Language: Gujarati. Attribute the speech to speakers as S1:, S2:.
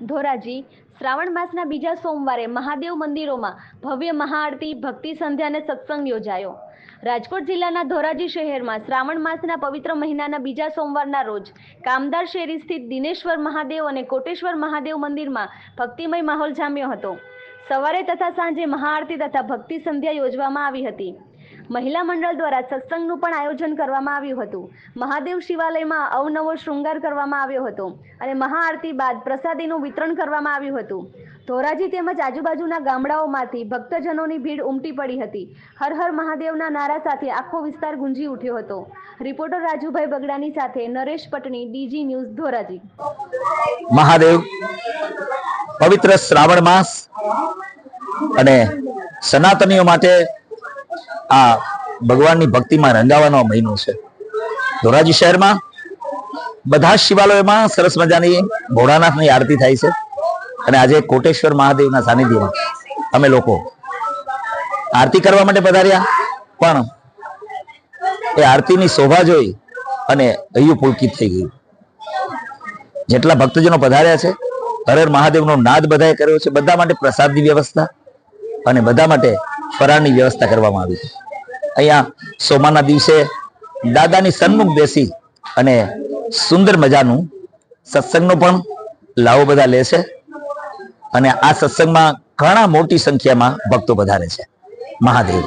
S1: ધોરાજી શ્રાવણ માસના બીજા સોમવારે મહાદેવ મંદિરોમાં ભવ્ય મહાઆરતી, ભક્તિ સંધ્યા અને સત્સંગ યોજાયો। રાજકોટ જિલ્લાના ધોરાજી શહેરમાં શ્રાવણ માસના પવિત્ર મહિનાના બીજા સોમવારના રોજ કામદાર શેરી સ્થિત દિનેશ્વર મહાદેવ અને કોટેશ્વર મહાદેવ મંદિરમાં ભક્તિમય માહોલ જામ્યો હતો। સવારે તથા સાંજે મહાઆરતી તથા ભક્તિ સંધ્યા યોજવામાં આવી હતી। મહિલા મંડળ દ્વારા સત્સંગનું પણ આયોજન કરવામાં આવ્યું હતું। મહાદેવ શિવાલયમાં અવનવો શૃંગાર કરવામાં આવ્યો હતો અને મહાઆરતી બાદ પ્રસાદીનું વિતરણ કરવામાં આવ્યું હતું। ધોરાજી તેમજ આજુબાજુના ગામડાઓમાંથી ભક્તજનોની ભીડ ઉમટી પડી હતી। હર હર મહાદેવના નારા સાથે આખો વિસ્તાર ગુંજી ઉઠ્યો હતો। રિપોર્ટર રાજુભાઈ બગડાની સાથે નરેશ પટણી, ડીજી ન્યૂઝ, ધોરાજી।
S2: મહાદેવ પવિત્ર શ્રાવણ માસ અને સનાતનીઓ માટે આ ભગવાનની ભક્તિમાં રંગાવાનો મહિનો છે। ધોરાજી શહેરમાં બધા શિવાલયોમાં સરસ મજાની ભોળાનાથની આરતી થાય છે અને આજે કોટેશ્વર મહાદેવના સાનિધ્યમાં અમે લોકો આરતી કરવા માટે પધાર્યા, પણ એ આરતીની શોભા જોઈ અને હૈયું પુલકિત થઈ ગયું। જેટલા ભક્તજનો પધાર્યા છે, હર હર મહાદેવનો નાદ બધાએ કર્યો છે। બધા માટે પ્રસાદની વ્યવસ્થા અને બધા માટે ફરાળની વ્યવસ્થા કરવામાં આવી છે। અહીંયા સોમાના દિવસે દાદાની સન્મુખ બેસી અને સુંદર મજાનું સત્સંગનો પણ લાવો બધા લે છે અને આ સત્સંગમાં ઘણા મોટી સંખ્યામાં ભક્તો પધારે છે। મહાદેવ।